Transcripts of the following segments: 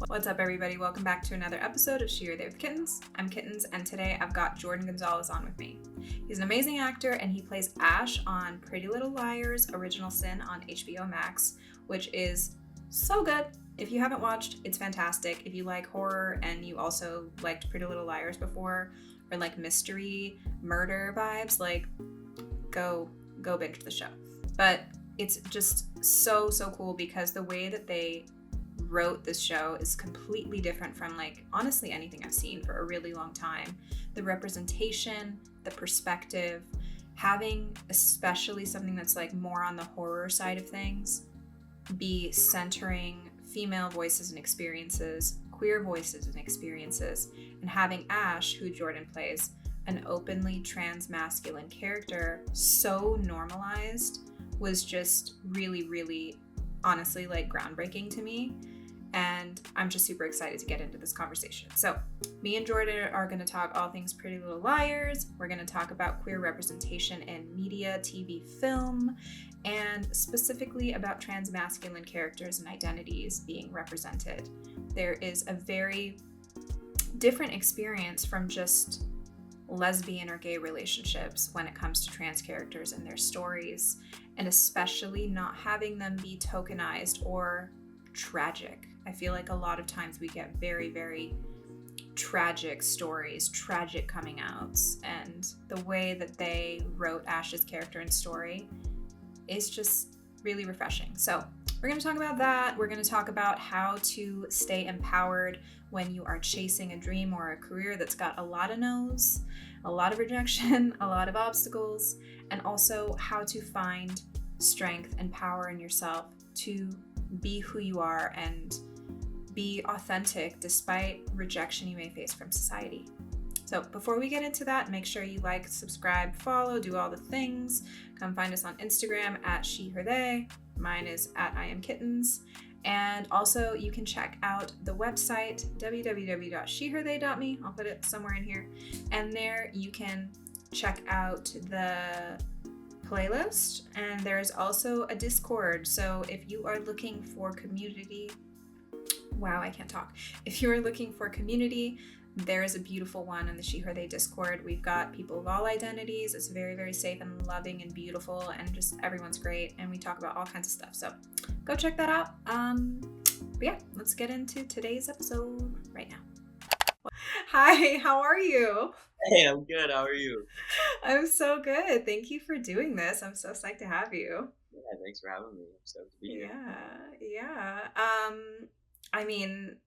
What's up, everybody? Welcome back to another episode of She or They with Kittens. I'm Kittens, and today I've got Jordan Gonzalez on with me. He's an amazing actor, and he plays Ash on Pretty Little Liars Original Sin on HBO Max, which is so good. If you haven't watched, it's fantastic. If you like horror and you also liked Pretty Little Liars before, or like mystery, murder vibes, like go binge the show. But it's just so cool because the way that they wrote this show is completely different from honestly anything I've seen for a really long time. The representation, the perspective, having especially something that's more on the horror side of things be centering female voices and experiences, queer voices and experiences, and having Ash, who Jordan plays, an openly trans masculine character so normalized was just really honestly groundbreaking to me. And I'm just super excited to get into this conversation. So me and Jordan are going to talk all things Pretty Little Liars. We're going to talk about queer representation in media, TV, film, and specifically about trans masculine characters and identities being represented. There is a very different experience from just lesbian or gay relationships when it comes to trans characters and their stories, and especially not having them be tokenized or tragic. I feel like a lot of times we get very tragic stories, tragic coming outs, and the way that they wrote Ash's character and story is just really refreshing. So we're going to talk about that. We're going to talk about how to stay empowered when you are chasing a dream or a career that's got a lot of no's, a lot of rejection, a lot of obstacles, and also how to find strength and power in yourself to be who you are and be authentic despite rejection you may face from society. So before we get into that, make sure you like, subscribe, follow, do all the things. Come find us on Instagram at she, her, they. Mine is at I am kittens. And also you can check out the website, www.sheherthey.me. I'll put it somewhere in here. And there you can check out the playlist. And there's also a Discord. So if you are looking for community, If you are looking for community, there is a beautiful one in the She, Her, They Discord. We've got people of all identities. It's very safe and loving and beautiful, and just everyone's great. And we talk about all kinds of stuff. So go check that out. But yeah, let's get into today's episode right now. Hi, how are you? Hey, I'm good. How are you? I'm so good. Thank you for doing this. I'm so psyched to have you. Yeah, thanks for having me. I'm stoked to be here. Yeah. I mean,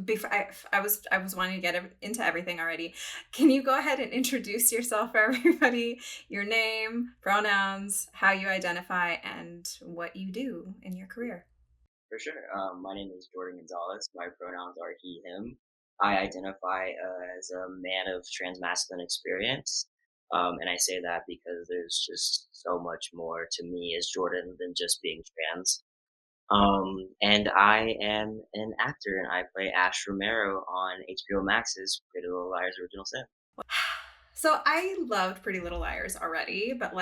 before I was wanting to get into everything already. Can you go ahead and introduce yourself for everybody? Your name, pronouns, how you identify, and what you do in your career. For sure. My name is Jordan Gonzalez. My pronouns are he, him. I identify as a man of transmasculine experience. And I say that because there's just so much more to me as Jordan than just being trans. And I am an actor, and I play Ash Romero on HBO Max's Pretty Little Liars Original Sin. So I loved Pretty Little Liars already, but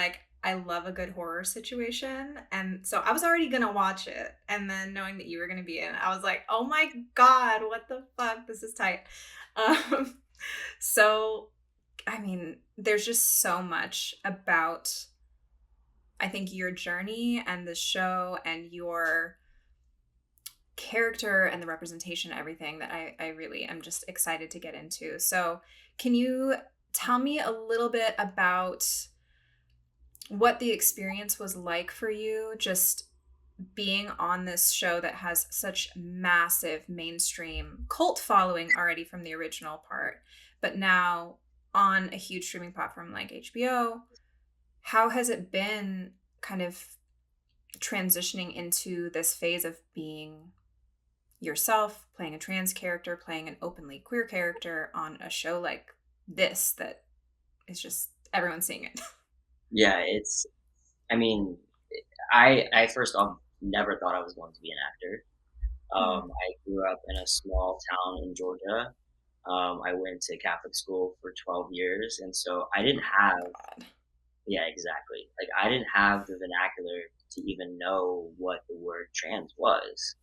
I love a good horror situation. And so I was already going to watch it. And then knowing that you were going to be in it, I was like, oh my God, what the fuck? This is tight. Um, so, I mean, there's just so much about, I think, your journey and the show and your character and the representation, everything that I really am just excited to get into. So, can you tell me a little bit about what the experience was like for you, just being on this show that has such massive mainstream cult following already from the original part, but now on a huge streaming platform like HBO? How has it been kind of transitioning into this phase of being yourself, playing a trans character, playing an openly queer character on a show like this that is just everyone's seeing it? Yeah, I mean, I first off never thought I was going to be an actor. Mm. I grew up in a small town in Georgia. I went to Catholic school for 12 years, and so I didn't Oh my have, God. yeah, exactly. Like, I didn't have the vernacular to even know what the word trans was.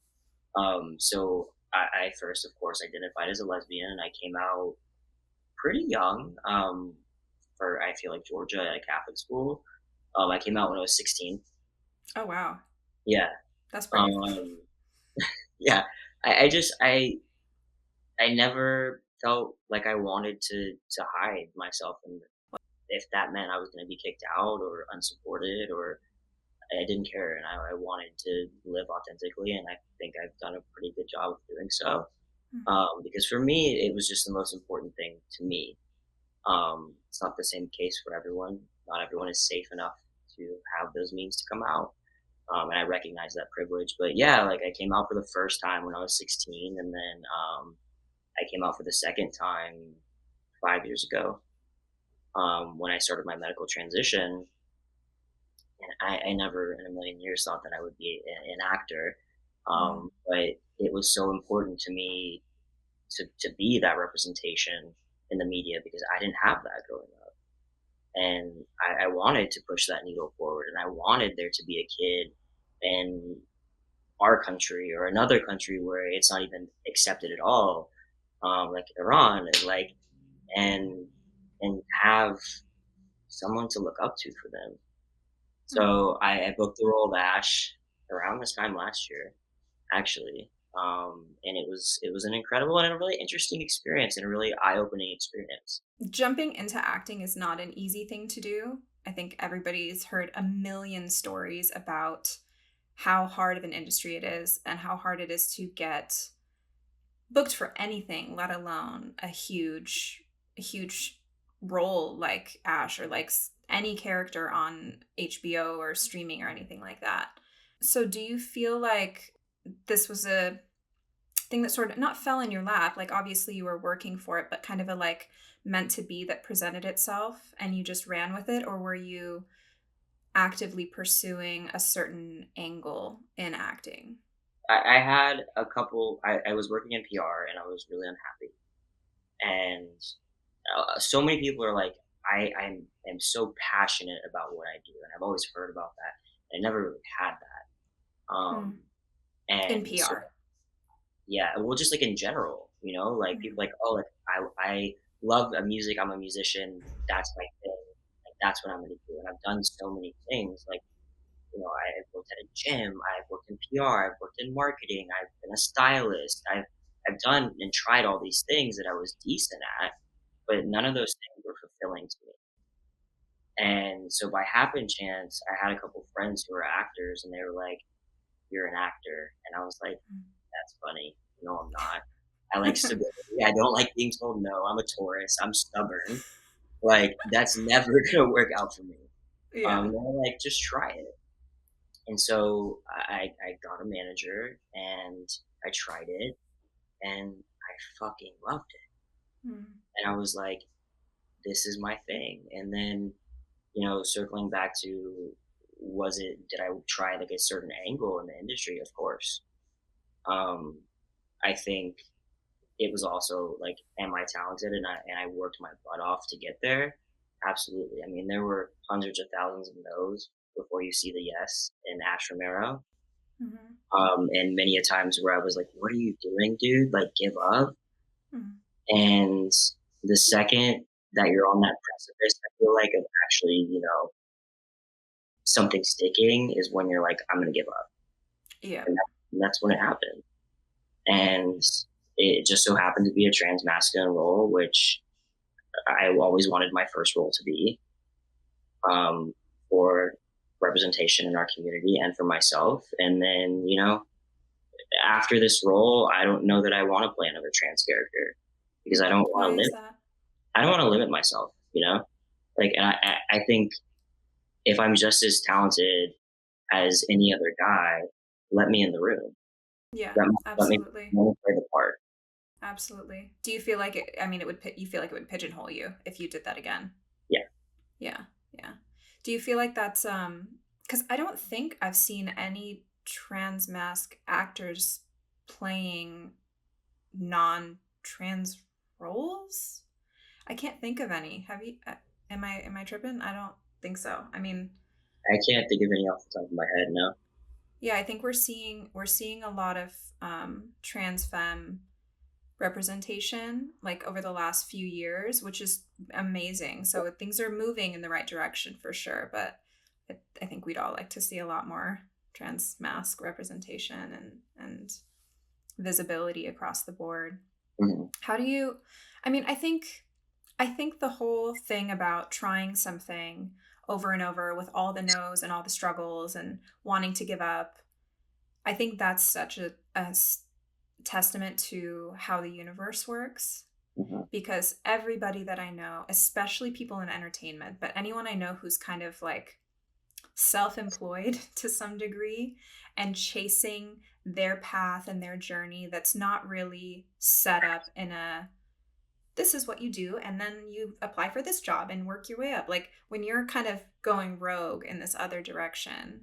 So I first, of course, identified as a lesbian, and I came out pretty young. For I feel like Georgia at a Catholic school. I came out when I was 16. Oh wow, Yeah. that's brave. Um, yeah. I just I never felt like I wanted to hide myself, and if that meant I was going to be kicked out or unsupported, or I didn't care, and I wanted to live authentically, and I think I've done a pretty good job of doing so. Mhm. Because for me, it was just the most important thing to me. It's not the same case for everyone. Not everyone is safe enough to have those means to come out. And I recognize that privilege. But yeah, like I came out for the first time when I was 16, and then I came out for the second time 5 years ago when I started my medical transition. And I never in a million years thought that I would be an actor. Mhm. But it was so important to me to be that representation in the media because I didn't have that growing up. And I wanted to push that needle forward, and I wanted there to be a kid in our country or another country where it's not even accepted at all, like Iran, and and and have someone to look up to for them. Mhm. So I booked the role of Ash around this time last year, actually, and it was an incredible and a really interesting experience and a really eye opening experience. Jumping into acting is not an easy thing to do. I think everybody's heard a million stories about how hard of an industry it is and how hard it is to get booked for anything, let alone a huge role like Ash or like any character on HBO or streaming or anything like that. So do you feel like this was a thing that sort of not fell in your lap, like obviously you were working for it, but kind of a like meant to be that presented itself and you just ran with it, or were you actively pursuing a certain angle in acting? I had a couple. I was working in PR and I was really unhappy, and so many people are like, I'm am so passionate about what I do, and I've always heard about that. I never really had that. Hmm. In And so PR. yeah, well, just like in general, like Mhm. people like, oh, like I love music. I'm a musician. That's my thing. Like that's what I'm gonna do. And I've done so many things. Like I've worked at a gym. I've worked in PR. I've worked in marketing. I've been a stylist. I've done and tried all these things that I was decent at, but none of those things were fulfilling to me. And so by happen chance, I had a couple friends who were actors, and they were like, "You're an actor," and I was like, "That's funny. No, I'm not. I like stability. I don't like being told no. I'm a Taurus. I'm stubborn. Like that's never gonna work out for me." Yeah. They're like, "Just try it." And so I got a manager and I tried it, and I fucking loved it. Mm. And I was like, "This is my thing." And then circling back to, did I try like a certain angle in the industry? Of course. Um, I think it was also like, am I talented? And I worked my butt off to get there. Absolutely. I mean, there were hundreds of thousands of no's before you see the yes in Ash Romero. Mhm. And many a times where I was like, "What are you doing, dude? Like, give up." Mhm. And the second that you're on that precipice, I feel like, of actually, something sticking is when you're like, "I'm gonna give up." Yeah. And that's when it happened. And it just so happened to be a trans masculine role, which I always wanted my first role to be, um, for representation in our community and for myself. And then, after this role, I don't know that I want to play another trans character because I don't want Why to is limit. that? I don't want to limit myself. Like, and I think if I'm just as talented as any other guy, let me in the room. Yeah, Let me absolutely. let me play the part. Absolutely. Do you feel like it, I mean, you feel like it would pigeonhole you if you did that again? Yeah, Yeah. Yeah. Do you feel like that's cuz I don't think I've seen any trans mask actors playing non-trans roles? I can't think of any. Have you am I tripping? I don't think so. I mean, I can't think of any off the top of my head. No. Yeah, I think we're seeing a lot of trans femme representation like over the last few years, which is amazing. So things are moving in the right direction for sure, but I think we'd all like to see a lot more trans masc representation and visibility across the board. Mm-hmm. How do you I mean, I think the whole thing about trying something over and over with all the no's and all the struggles and wanting to give up, I think that's such a testament to how the universe works. Mm-hmm. Because everybody that I know, especially people in entertainment, but anyone I know who's kind of like self employed to some degree and chasing their path and their journey that's not really set up in a this is what you do and then you apply for this job and work your way up. Like when you're kind of going rogue in this other direction,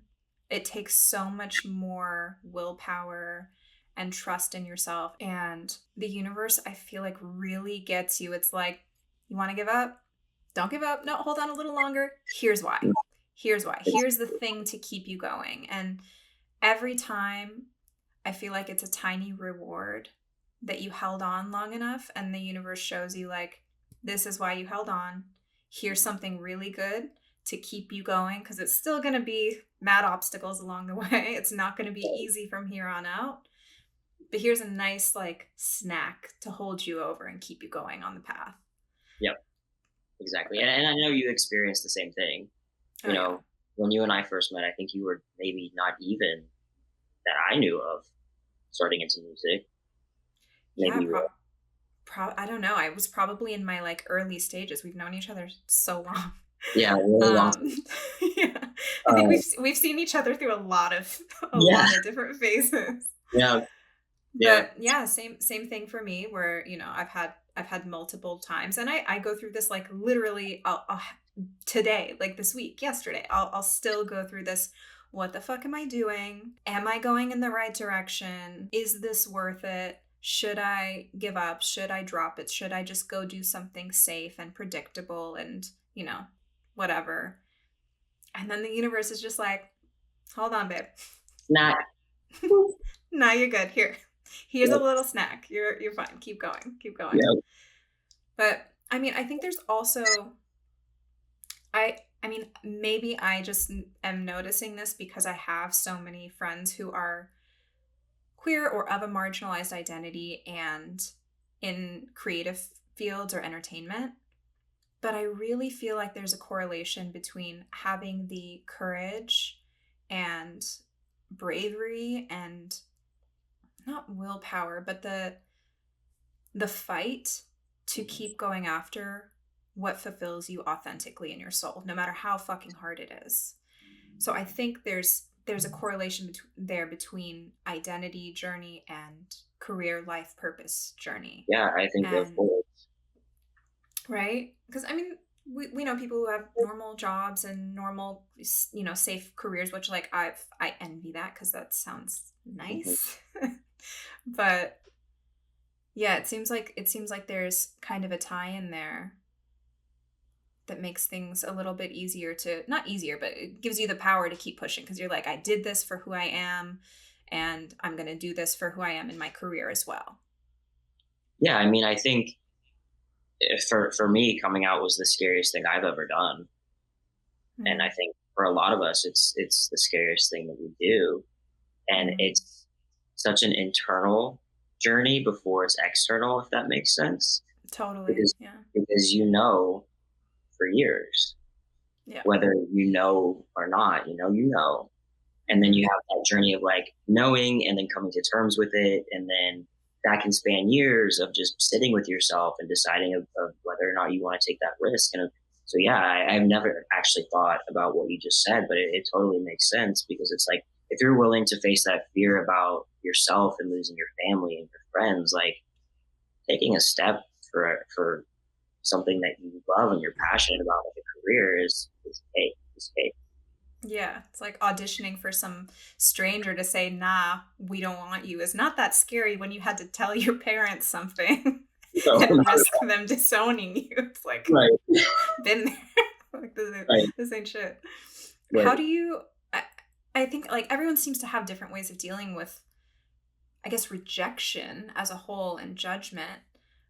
it takes so much more willpower and trust in yourself, and the universe I feel like really gets you. It's like, you want to give up, don't give up, no, hold on a little longer, here's why, here's the thing to keep you going. And every time I feel like it's a tiny reward that you held on long enough, and the universe shows you like, this is why you held on, here's something really good to keep you going, because it's still going to be mad obstacles along the way, it's not going to be easy from here on out, but here's a nice like snack to hold you over and keep you going on the path. Yep, exactly. And I know you experienced the same thing. You know, Yeah. when you and I first met, I think you were maybe not even that I knew of starting into music. Yeah, Maybe you were. I don't know. I was probably in my like early stages. We've known each other so long. Yeah, really long. Yeah. I think Uh, we've seen each other through a lot of yeah, different phases. yeah, yeah. But yeah, same thing for me, where I've had multiple times, and I go through this like literally today, like this week, yesterday, I'll still go through this. What the fuck am I doing? Am I going in the right direction? Is this worth it? Should I give up? Should I drop it? Should I just go do something safe and predictable and, whatever? And then the universe is just like, hold on, babe. Not. Now you're good. Here's a Yep, little snack. You're fine. Keep going. Keep going. yep. But I mean, I think there's also I mean, maybe I just am noticing this because I have so many friends who are queer or of a marginalized identity and in creative fields or entertainment. But I really feel like there's a correlation between having the courage and bravery and not willpower, but the fight to keep going after what fulfills you authentically in your soul, no matter how fucking hard it is. So I think there's a correlation between identity journey and career life purpose journey. Yeah, I think they're And full. right? Because I mean, we know people who have normal jobs and normal, safe careers, which like I envy that because that sounds Mhm. nice. But yeah, it seems like there's kind of a tie in there that makes things a little bit easier to, not easier, but it gives you the power to keep pushing, because you're like, I did this for who I am, and I'm going to do this for who I am in my career as well. Yeah, I mean, I think for me, coming out was the scariest thing I've ever done, and I Mm, think for a lot of us, it's the scariest thing that we do, and mm, it's such an internal journey before it's external, if that makes sense. totally. Because Yeah. for years, Yeah. whether you know or not, you know. And then you Hmm. have that journey of like knowing and then coming to terms with it. And then that can span years of just sitting with yourself and deciding of whether or not you want to take that risk. And so, yeah, I've never actually thought about what you just said, but it totally makes sense, because it's like, if you're willing to face that fear about yourself and losing your family and your friends, like taking a step for something that you love and you're passionate about, like a career, is big. Is big. Yeah. It's like auditioning for some stranger to say, nah, we don't want you, is not that scary when you had to tell your parents something So, and risk them disowning you. It's like, right, been there. Like, right, this ain't shit. How right. do you, I think like everyone seems to have different ways of dealing with, I guess, rejection as a whole and judgment.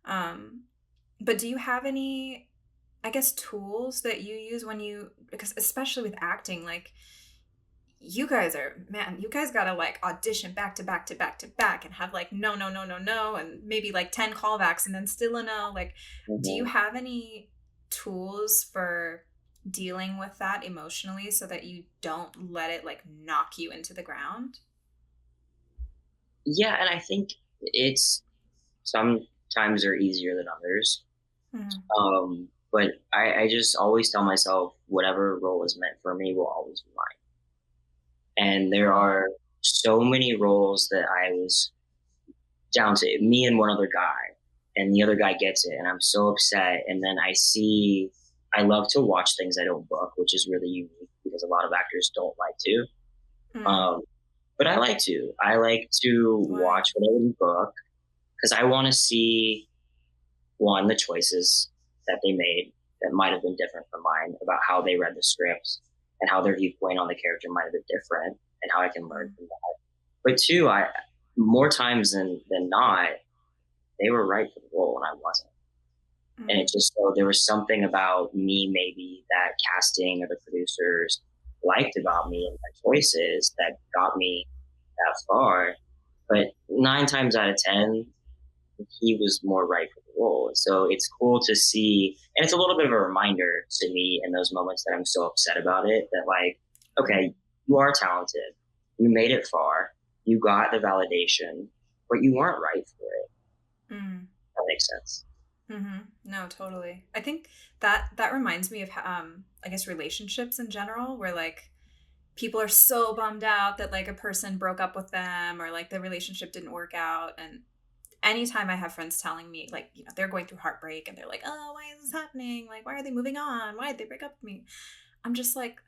Um, but do you have any, I guess, tools that you use when you, because especially with acting, like you guys are, man, you guys gotta like audition back to back to back to back and have like no, no, no, no, no, and maybe like 10 callbacks and then still a no. Like, do you Mhm. have any tools for dealing with that emotionally so that you don't let it like knock you into the ground? Yeah, and I think it's sometimes they're easier than others. Mm, But I just always tell myself whatever role is meant for me will always be mine. And there mm, are so many roles that I was down to me and one other guy, and the other guy gets it, and I'm so upset. And then I love to watch things I don't book, which is really unique because a lot of actors don't like to. mm. Um, but I like to. I like to Why? watch what I didn't book because I want to see one, the choices that they made that might have been different from mine about how they read the scripts and how their viewpoint on the character might have been different and how I can learn Mm, from that. But two, I more times than not, they were right for the role and I wasn't. And it mm, just so there was something about me maybe that casting or the producers liked about me and my choices that got me that far. But 9 times out of 10, he was more right for the role. And so it's cool to see, and it's a little bit of a reminder to me in those moments that I'm so upset about it that, like, mm, okay, you are talented, you made it far, you got the validation, but you weren't right for it. mm. That makes sense. Mm-hmm. No, totally. I think that reminds me of I guess relationships in general, where like people are so bummed out that like a person broke up with them or like the relationship didn't work out. And anytime I have friends telling me like, they're going through heartbreak and they're like, oh, why is this happening? Like, why are they moving on? Why did they break up with me? I'm just like,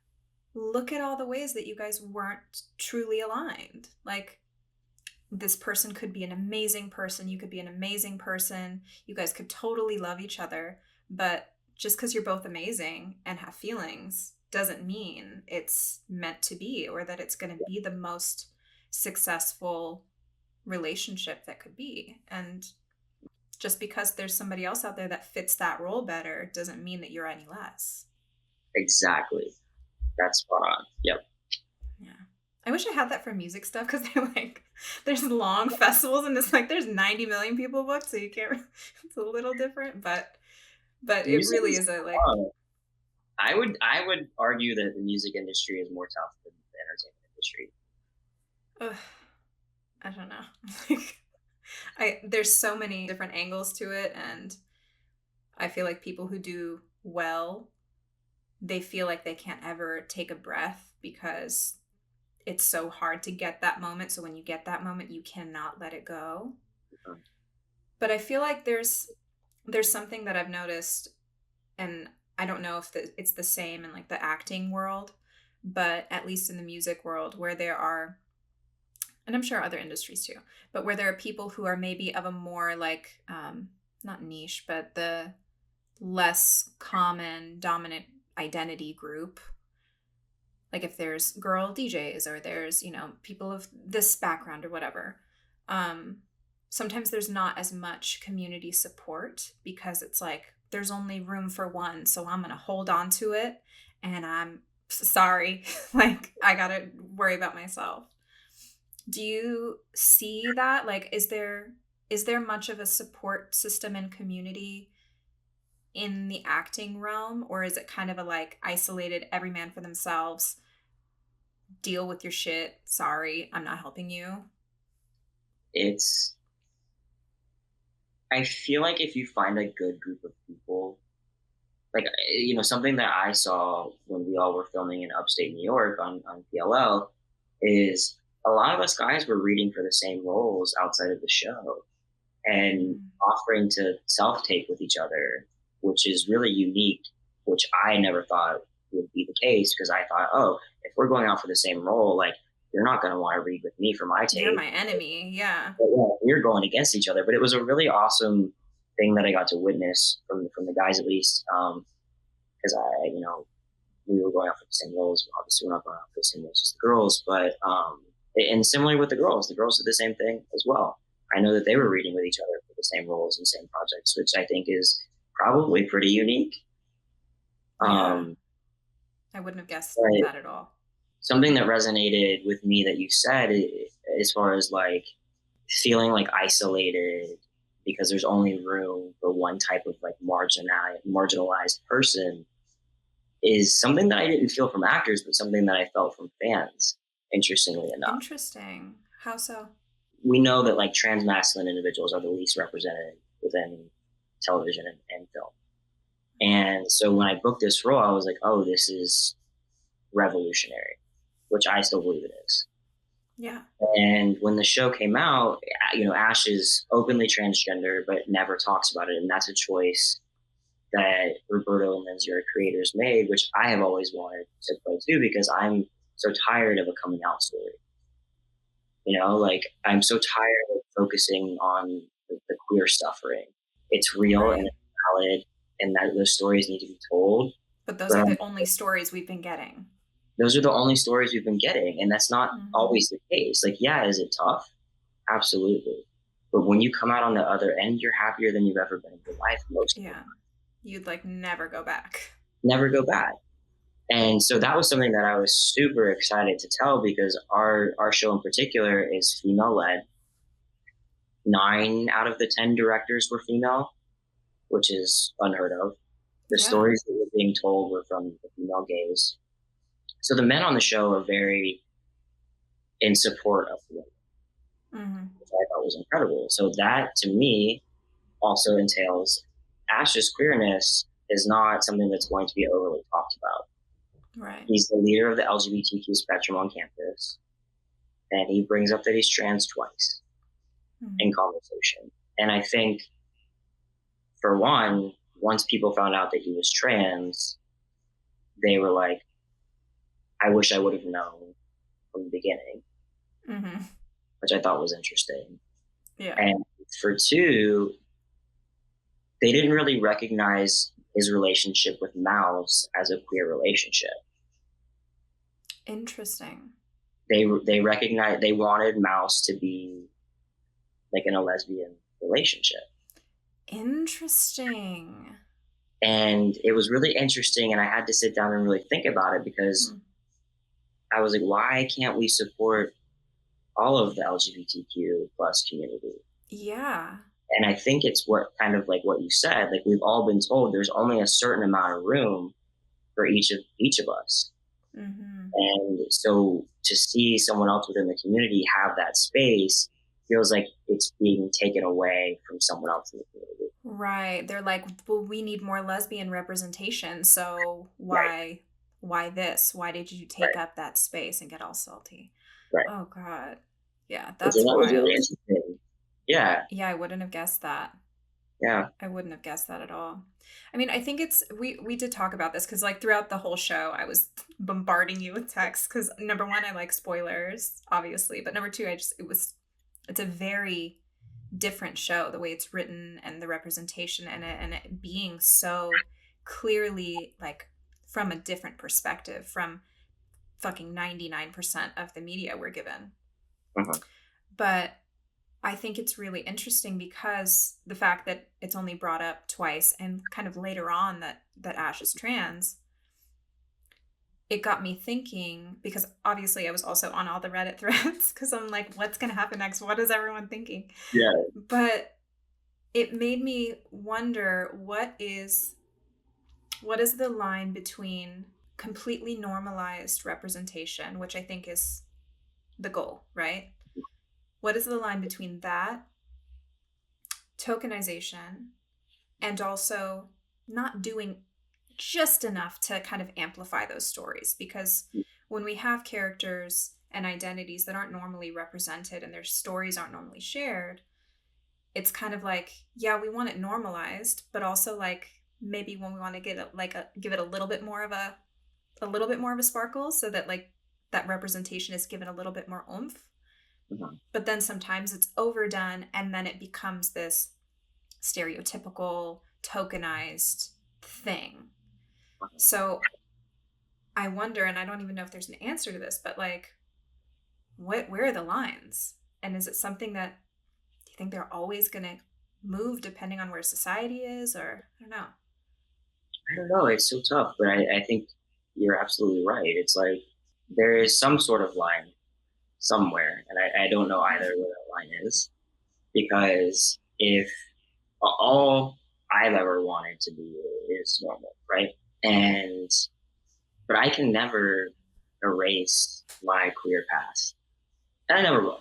look at all the ways that you guys weren't truly aligned. Like, this person could be an amazing person. You could be an amazing person. You guys could totally love each other. But just because you're both amazing and have feelings doesn't mean it's meant to be or that it's going to be the most successful relationship that could be. And just because there's somebody else out there that fits that role better doesn't mean that you're any less. Exactly. That's spot on. Yep. Yeah. I wish I had that for music stuff because they're like, there's long festivals and it's like there's 90 million people booked, so you can't. It's a little different, but it Music really is is a like. fun. I would argue that the music industry is more tough than the entertainment industry. Ugh, I don't know. Like, I there's so many different angles to it, and I feel like people who do well, they feel like they can't ever take a breath because it's so hard to get that moment. So when you get that moment, you cannot let it go. Uh, But I feel like there's something that I've noticed, and I don't know if it's the same in like the acting world, but at least in the music world, where there are, and I'm sure other industries too, but where there are people who are maybe of a more like, not niche, but the less common dominant identity group. Like if there's girl DJs or there's, people of this background or whatever. Um, Sometimes there's not as much community support because it's like there's only room for one, so I'm gonna hold on to it, and I'm sorry, like I gotta worry about myself. Do you see that? Like, is there much of a support system and community in the acting realm, or is it kind of a like isolated, every man for themselves, deal with your shit, sorry, I'm not helping you? It's I feel like if you find a good group of people, like something that I saw when we all were filming in upstate New York on PLL is a lot of us guys were reading for the same roles outside of the show and Mm. offering to self tape with each other, which is really unique, which I never thought would be the case because I thought, oh, if we're going out for the same role, like you're not going to want to read with me for my You're tape. my enemy, yeah. But yeah, we're going against each other. But it was a really awesome thing that I got to witness from the guys at least, because I we were going off for the same roles. Obviously, we're not going off for the same roles as the girls, but and similarly with the girls did the same thing as well. I know that they were reading with each other for the same roles and same projects, which I think is probably pretty unique. Yeah. I wouldn't have guessed But that at all. something that resonated with me that you said, as far as like feeling like isolated because there's only room for one type of like marginalized person, is something that I didn't feel from actors, but something that I felt from fans, interestingly enough. Interesting. How so? We know that like trans masculine individuals are the least represented within television and film. And so when I booked this role, I was like, oh, this is revolutionary, which I still believe it is. Yeah. And when the show came out, Ash is openly transgender, but never talks about it. And that's a choice that Roberto and Lindsay, our creators, made, which I have always wanted to play too, because I'm so tired of a coming out story. Like I'm so tired of focusing on the queer suffering. It's real and Right. it's valid, and that those stories need to be told. But those But are the only stories we've been getting. those are the only stories we've been getting, and that's not Mm-hmm. always the case. Like, yeah, is it tough? Absolutely. But when you come out on the other end, you're happier than you've ever been in your life. Most of the Yeah. You'd like never go back. never go back. And so that was something that I was super excited to tell, because our show in particular is female led. 9 out of the 10 directors were female, which is unheard of. The Yeah. stories that were being told were from the female gaze. So the men on the show are very in support of the women, Mm-hmm. which I thought was incredible. So that to me also entails Ash's queerness is not something that's going to be overly talked about. Right. He's the leader of the LGBTQ spectrum on campus, and he brings up that he's trans twice Mm-hmm. in conversation. And I think, for one, once people found out that he was trans, they were like, I wish I would have known from the beginning, Mm-hmm. which I thought was interesting. Yeah. And for two, they didn't really recognize his relationship with Mouse as a queer relationship. Interesting. They recognized, they wanted Mouse to be like in a lesbian relationship. Interesting. And it was really interesting, and I had to sit down and really think about it, because I was like, why can't we support all of the LGBTQ plus community? Yeah. And I think it's what kind of like what you said, like we've all been told there's only a certain amount of room for each of us. Mm-hmm. And so to see someone else within the community have that space feels like it's being taken away from someone else in the community. Right. They're like, well, we need more lesbian representation. So Right, why this? Why did you take right, up that space and get all salty? right. Oh God. Yeah, Which I that's thought was really wild. interesting. Yeah, Yeah, I wouldn't have guessed that. yeah. I wouldn't have guessed that at all. I mean, I think it's we did talk about this because like throughout the whole show, I was bombarding you with texts because number one, I like spoilers, obviously, but number two, it's a very different show, the way it's written and the representation and it being so clearly like from a different perspective from fucking 99% of the media we're given. Uh-huh. But I think it's really interesting because the fact that it's only brought up twice and kind of later on that Ash is trans, it got me thinking because obviously I was also on all the Reddit threads because I'm like, what's going to happen next? What is everyone thinking? Yeah. But it made me wonder what is the line between completely normalized representation, which I think is the goal, right? What is the line between that, tokenization, and also not doing just enough to kind of amplify those stories? Because when we have characters and identities that aren't normally represented and their stories aren't normally shared, it's kind of like, yeah, we want it normalized, but also like maybe when we want to get it like give it a little bit more of a sparkle so that like that representation is given a little bit more oomph. Uh-huh. But then sometimes it's overdone and then it becomes this stereotypical tokenized thing. So I wonder, and I don't even know if there's an answer to this, but like, where are the lines? And is it something that do you think they're always going to move depending on where society is, or I don't know. I don't know. It's so tough, but I think you're absolutely right. It's like there is some sort of line somewhere, and I don't know either where that line is, because if all I've ever wanted to be is normal, right? And but I can never erase my queer past, and I never will,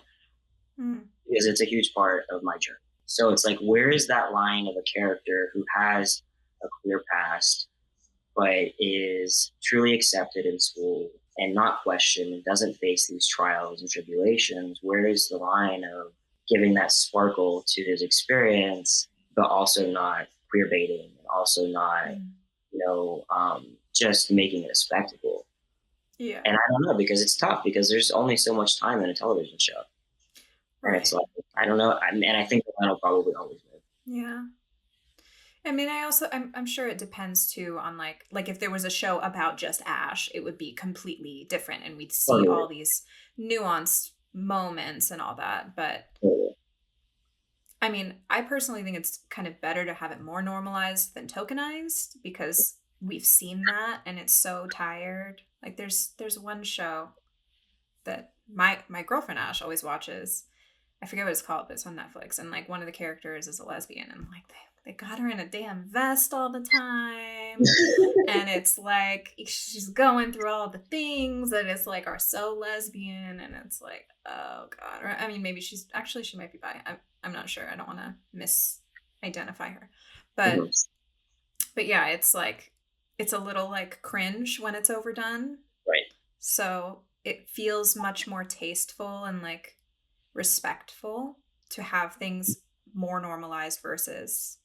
Mm. because it's a huge part of my journey. So it's like, where is that line of a character who has a queer past but is truly accepted in school and not questioned and doesn't face these trials and tribulations? Where is the line of giving that sparkle to his experience, but also not queer baiting and also not, Mm. just making it a spectacle? Yeah. And I don't know, because it's tough, because there's only so much time in a television show. And it's Right. like, I don't know. And I think the line will probably always live. Yeah. I mean, I'm sure it depends too on like if there was a show about just Ash, it would be completely different and we'd see Totally. all these nuanced moments and all that. But Totally. I mean, I personally think it's kind of better to have it more normalized than tokenized because we've seen that and it's so tired. Like there's one show that my girlfriend Ash always watches. I forget what it's called, but it's on Netflix. And like one of the characters is a lesbian, and like they got her in a damn vest all the time. And it's like she's going through all the things that is like are so lesbian, and it's like, oh god. Or, I mean, maybe she might be bi. I'm not sure. I don't want to misidentify her, but Mhm. but yeah, it's like it's a little like cringe when it's overdone. Right. So it feels much more tasteful and like respectful to have things more normalized versus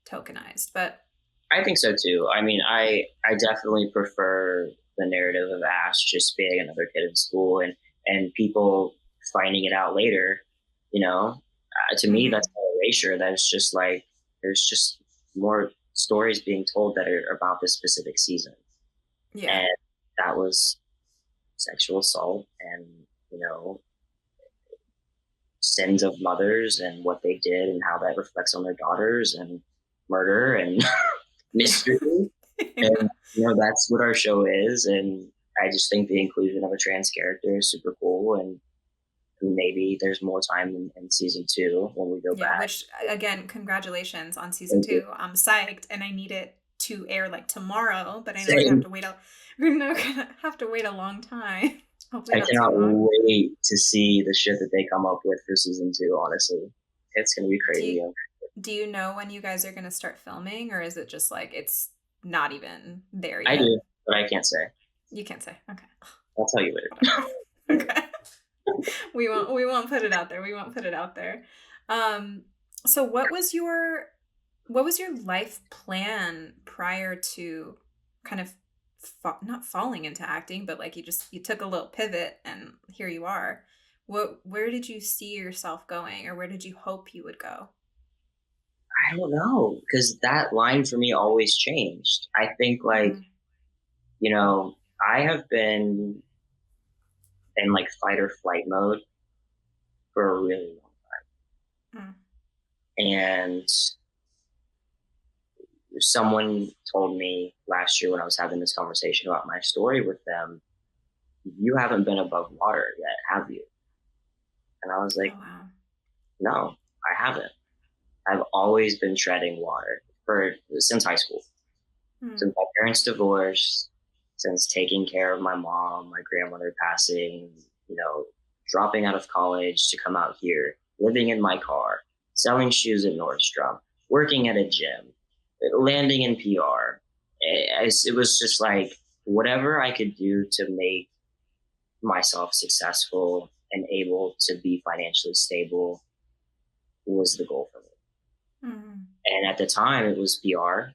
tokenized. But I think so too. I mean, I definitely prefer the narrative of Ash just being another kid in school, and people finding it out later. To me, that's mm-hmm. not erasure. That's just like there's just more stories being told that are about this specific season, Yeah. and that was sexual assault and you know sins of mothers and what they did and how that reflects on their daughters and murder and Yeah. mystery. And Yeah. that's what our show is. And I just think the inclusion of a trans character is super cool. And maybe there's more time in season 2 when we go Yeah, back. which again, congratulations on season Thank you. 2. I'm psyched and I need it to air like tomorrow, but I know we're gonna have Same. to wait a we're gonna have to wait a long time. Hopefully I not too cannot long. wait to see the shit that they come up with for season 2. Honestly, it's gonna be Do you crazy. do you know when you guys are gonna start filming, or is it just like it's not even there I yet? do, but I can't say. You can't say. Okay. I'll tell you later. Whatever. Okay. We won't put it out there. We won't put it out there. Um so what was your life plan prior to kind of not falling into acting, but like you took a little pivot and here you are. Where did you see yourself going, or where did you hope you would go? I don't know, because that line for me always changed. I think, like, Mm, I have been in like fight or flight mode for a really long mm, time. And someone told me last year when I was having this conversation about my story with them, you haven't been above water yet, have you? And I was oh like, wow. no, I haven't. I've always been treading water for since high school, Mm, since my parents divorced, since taking care of my mom, my grandmother passing, you know, dropping out of college to come out here, living in my car, selling shoes at Nordstrom, working at a gym, landing in PR. It was just like whatever I could do to make myself successful and able to be financially stable was the goal for me. mm, And at the time, it was PR,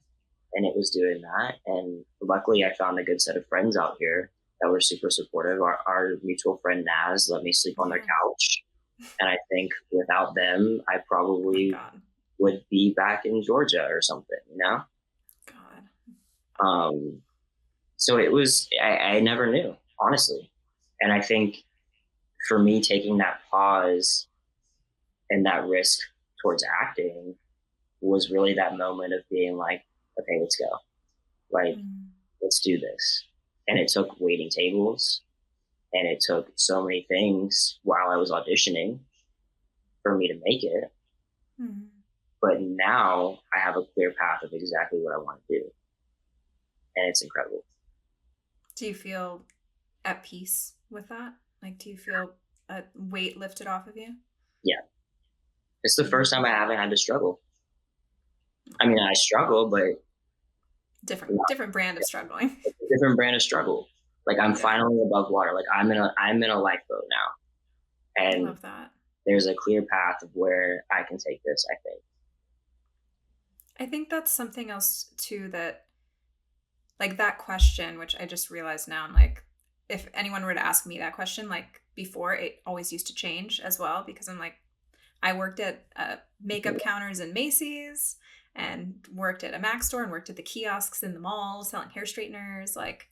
and it was doing that. And luckily, I found a good set of friends out here that were super supportive. Our mutual friend Naz let me sleep on their yeah. couch, and I think without them, I Oh my probably god. would be back in Georgia or something. God. Um, So it was, I never knew, honestly. And I think for me, taking that pause and that risk towards acting was really that moment of being like, okay, let's go. Like, Mm. let's do this. And it took waiting tables, and it took so many things while I was auditioning for me to make it. Mm. But now I have a clear path of exactly what I want to do. And it's incredible. Do you feel at peace with that? Like, do you feel a weight lifted off of you? Yeah. It's the Mm. first time I haven't had to struggle. I mean, I struggle, but Different brand of struggling. it's a different brand of struggle. Like I'm Yeah, finally above water. Like I'm in a lifeboat now. I And love that. there's a clear path of where I can take this, I think. I think that's something else too, that like that question, which I just realized now, I'm like, if anyone were to ask me that question, like before, it always used to change as well, because I'm like, I worked at makeup counters in Macy's and worked at a Mac store and worked at the kiosks in the mall selling hair straighteners, like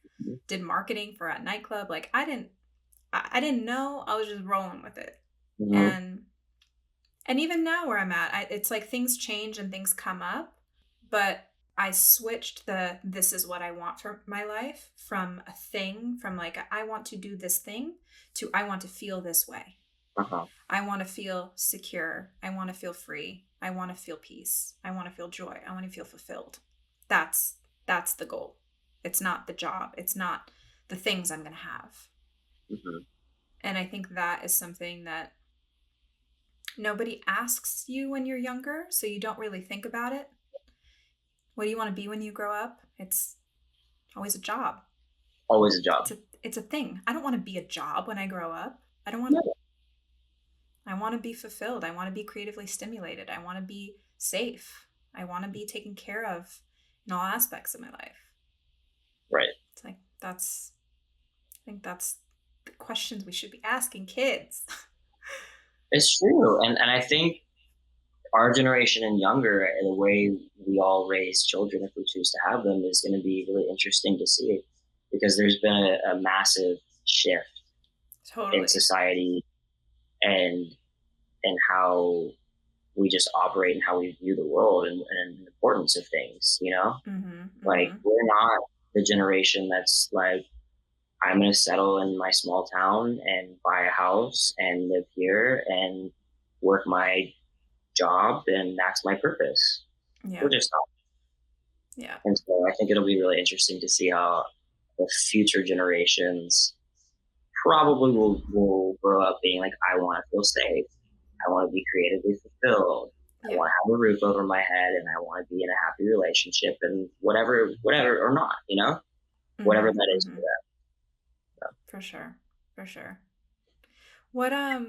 did marketing for a nightclub. Like I didn't know. I was just rolling with it. Mm-hmm. And even now where I'm at, it's like things change and things come up, but I switched the this is what I want for my life from a thing, from like I want to do this thing, to I want to feel this way. Uh-huh. I want to feel secure. I want to feel free. I want to feel peace. I want to feel joy. I want to feel fulfilled. That's that's the goal. It's not the job. It's not the things I'm going to have. Mm-hmm. And I think that is something that nobody asks you when you're younger, so you don't really think about it. What do you want to be when you grow up? It's always a job. Always a job. It's a thing. I don't want to be a job when I grow up. I don't want Yeah. I want to be fulfilled. I want to be creatively stimulated. I want to be safe. I want to be taken care of in all aspects of my life. Right. It's like I think that's the questions we should be asking kids. It's true. And I think our generation and younger, and the way we all raise children, if we choose to have them, is going to be really interesting to see, because there's been a massive shift in Totally. society, and how we just operate and how we view the world, and the importance of things, Mhm. like Mhm. we're not the generation that's like, I'm going to settle in my small town and buy a house and live here and work my job, and that's my purpose. We're Yeah. just not. Yeah. And so I think it'll be really interesting to see how the future generations probably will grow up being like, I want to feel safe. I want to be creatively fulfilled. I Yeah. want to have a roof over my head, and I want to be in a happy relationship, and whatever or not, whatever Mhm. that is for Mhm. them. So, For sure. For sure. What I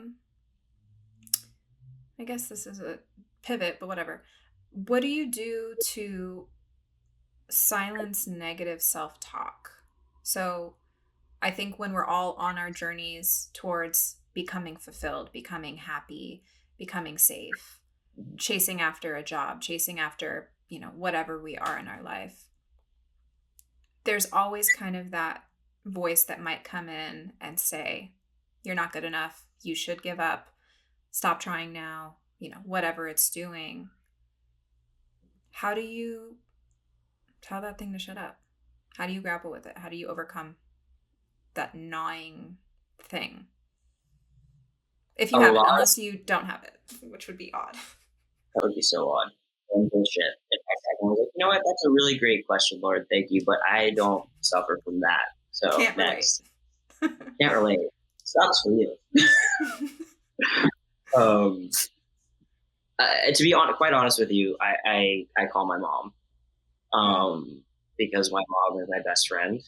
guess this is a pivot, but whatever. What do you do to silence negative self-talk? So, I think when we're all on our journeys towards becoming fulfilled, becoming happy, becoming safe, chasing after a job, chasing after, whatever we are in our life, there's always kind of that voice that might come in and say, you're not good enough. You should give up. Stop trying now, whatever it's doing. How do you tell that thing to shut up? How do you grapple with it? How do you overcome that gnawing thing? If you a have it, lot. unless you don't have it, which would be odd. That would be so odd. And bullshit. If I was like, what? That's a really great question, Lord. Thank you, but I don't suffer from that. So Can't relate. next, can't relate. Sucks for you. Um, to be quite honest with you, I call my mom, Mm. because my mom is my best friend,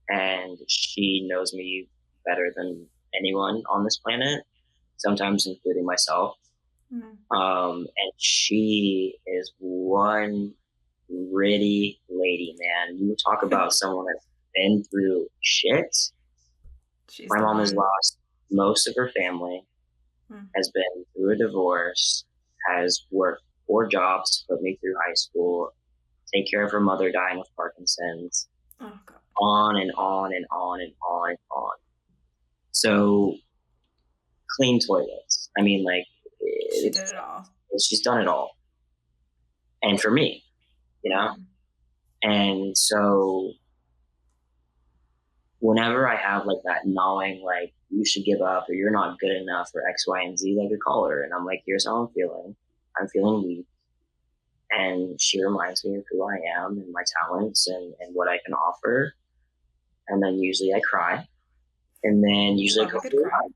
and she knows me better than anyone on this planet, sometimes including myself. Mm. And she is one gritty lady, man. You talk about someone that's been through shit. She's My the mom has one. lost most of her family, Mm. has been through a divorce, has worked 4 jobs to put me through high school, take care of her mother dying of Parkinson's, Oh, God. on and on and on and on and on. So clean toilets. I mean, like, She did it all. she's done it all. And for me, you know? And so whenever I have like that gnawing, like, you should give up or you're not good enough for X, Y, and Z, I could call her and I'm like, here's how I'm feeling. I'm feeling weak. And she reminds me of who I am and my talents and what I can offer. And then usually I cry. And then usually I go through it.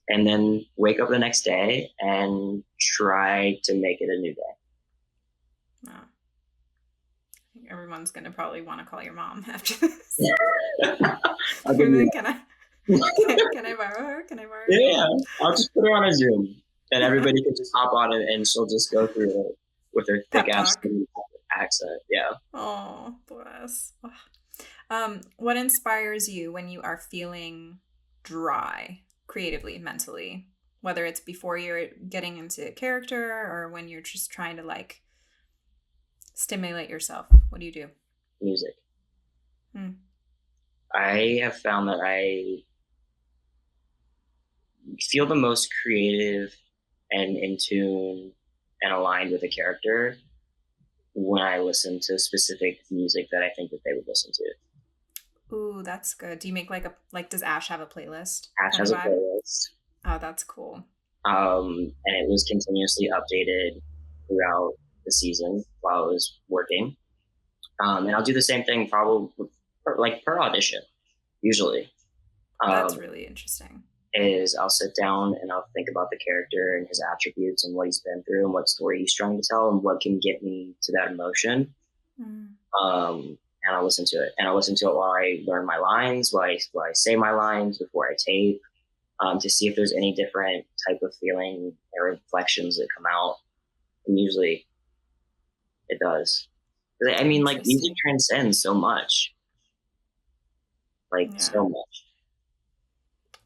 And then wake up the next day and try to make it a new day. Wow. I think everyone's going to probably want to call your mom after this. I'll give you can I borrow her? Can I borrow her? Yeah, I'll just put her on a Zoom and everybody can just hop on it and she'll just go through it with her thick ass accent. Yeah. Oh, bless. What inspires you when you are feeling dry, creatively, mentally? Whether it's before you're getting into character or when you're just trying to like stimulate yourself. What do you do? Music. I have found that I feel the most creative and in tune and aligned with a character when I listen to specific music that I think that they would listen to. Ooh, that's good. Do you make does Ash have a playlist? Ash has a playlist. Oh, that's cool. And it was continuously updated throughout the season while I was working. And I'll do the same thing probably per audition, usually. That's really interesting. Is I'll sit down and I'll think about the character and his attributes and what he's been through and what story he's trying to tell and what can get me to that emotion. And I'll listen to it. And I'll listen to it while I learn my lines, while I say my lines before I tape, to see if there's any different type of feeling or inflections that come out. And usually it does. I mean, like, music transcends so much. So much.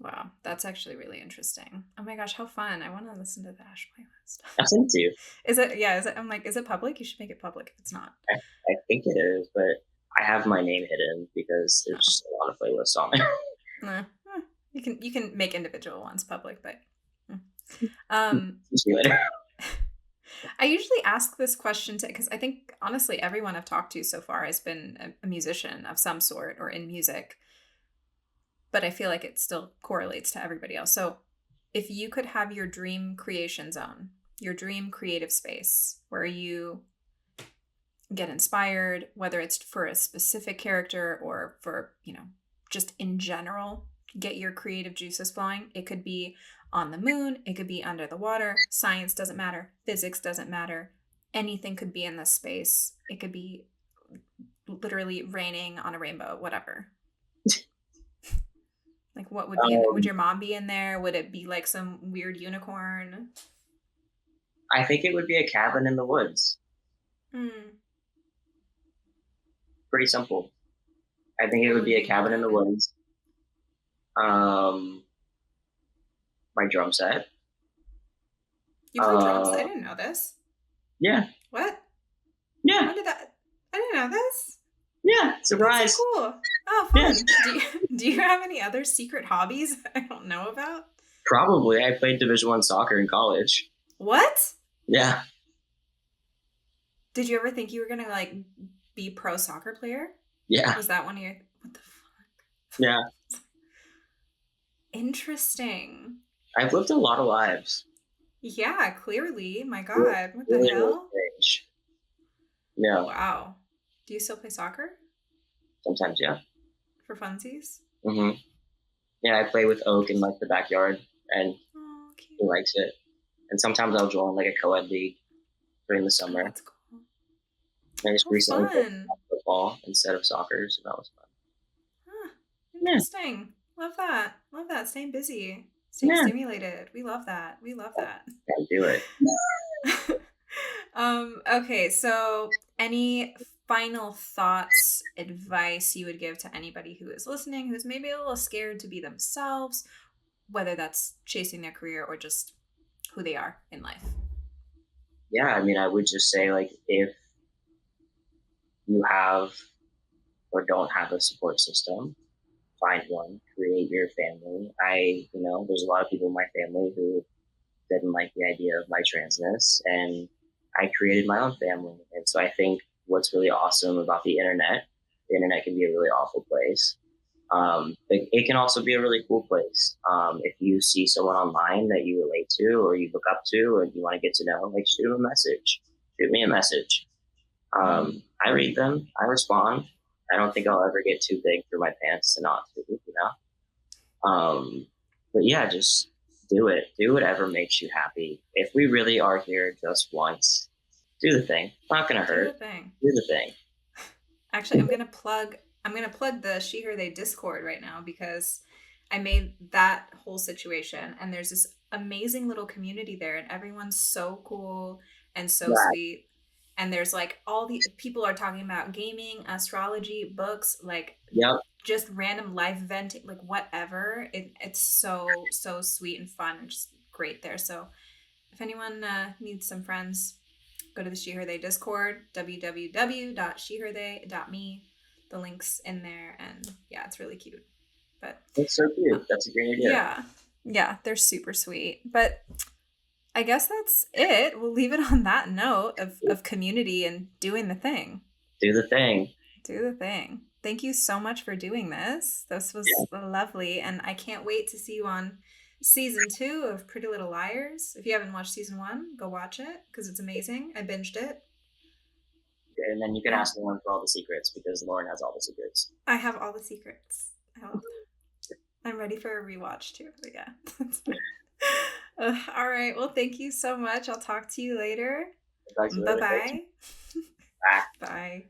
Wow, that's actually really interesting. Oh my gosh, how fun. I want to listen to the Ash playlist. I'll send it to you. Is it? I'm like, is it public? You should make it public if it's not. I think it is, but I have my name hidden because there's just a lot of playlists on there. You can make individual ones public, but see you later. I usually ask this question because I think honestly everyone I've talked to so far has been a musician of some sort or in music, but I feel like it still correlates to everybody else. So if you could have your dream creation zone, your dream creative space where you get inspired, whether it's for a specific character or for, just in general, get your creative juices flowing. It could be on the moon. It could be under the water. Science doesn't matter. Physics doesn't matter. Anything could be in this space. It could be literally raining on a rainbow, whatever. Like, what would be would your mom be in there? Would it be like some weird unicorn? I think it would be a cabin in the woods. Pretty simple. I think it would be a cabin in the woods. My drum set. You play drums? I didn't know this. Yeah. What? Yeah. When did that? I didn't know this. Yeah, surprise. That's so cool. Oh, fun. Yeah. Do you have any other secret hobbies I don't know about? Probably. I played Division I soccer in college. What? Yeah. Did you ever think you were gonna be pro soccer player? Yeah. Was that one of your? What the fuck? Yeah. Interesting. I've lived a lot of lives. Yeah, clearly. My God, what the hell? Yeah. Wow. Do you still play soccer? Sometimes, yeah. For funsies? Yeah, I play with Oak in the backyard, and he likes it. And sometimes I'll join a co-ed league during the summer. That's cool. I just recently played football instead of soccer, so that was fun. Huh. Interesting. Love that. Love that. Staying busy. Staying stimulated. We love that. Gotta do it. Okay, so any final thoughts, advice you would give to anybody who is listening, who's maybe a little scared to be themselves, whether that's chasing their career or just who they are in life? Yeah, I mean, I would just say, if you have or don't have a support system, find one, create your family. There's a lot of people in my family who didn't like the idea of my transness, and I created my own family. And so I think what's really awesome about the internet can be a really awful place. It can also be a really cool place. If you see someone online that you relate to or you look up to or you want to get to know, like shoot them a message. Shoot me a message. I read them. I respond. I don't think I'll ever get too big for my pants to not do, you know? But yeah, just do it. Do whatever makes you happy. If we really are here just once, do the thing. It's not going to Do the hurt. thing. Do the thing. Actually, I'm gonna plug the She Her They Discord right now because I made that whole situation and there's this amazing little community there and everyone's so cool and so Yeah. sweet. And there's like all the people are talking about gaming, astrology, books, like Yep. just random live eventing, like whatever. It's so so sweet and fun and just great there. So if anyone needs some friends, go to the She Her They Discord, www.sheherthey.me. The link's in there, and yeah, it's really cute. But That's so uh, cute. That's a great idea. yeah, they're super sweet. But I guess that's it. We'll leave it on that note of community and doing the thing. Do the thing. Do the thing. Thank you so much for doing this. This Yeah. was lovely, and I can't wait to see you on season 2 of Pretty Little Liars. If you haven't watched season 1, go watch it because it's amazing. I binged it. And then you can Yeah. ask Lauren for all the secrets because Lauren has all the secrets. I have all the secrets. I'm ready for a rewatch too. But yeah, that's fine. All right. Well, thank you so much. I'll talk to you later. Talk to you later. Bye-bye. Bye. Bye.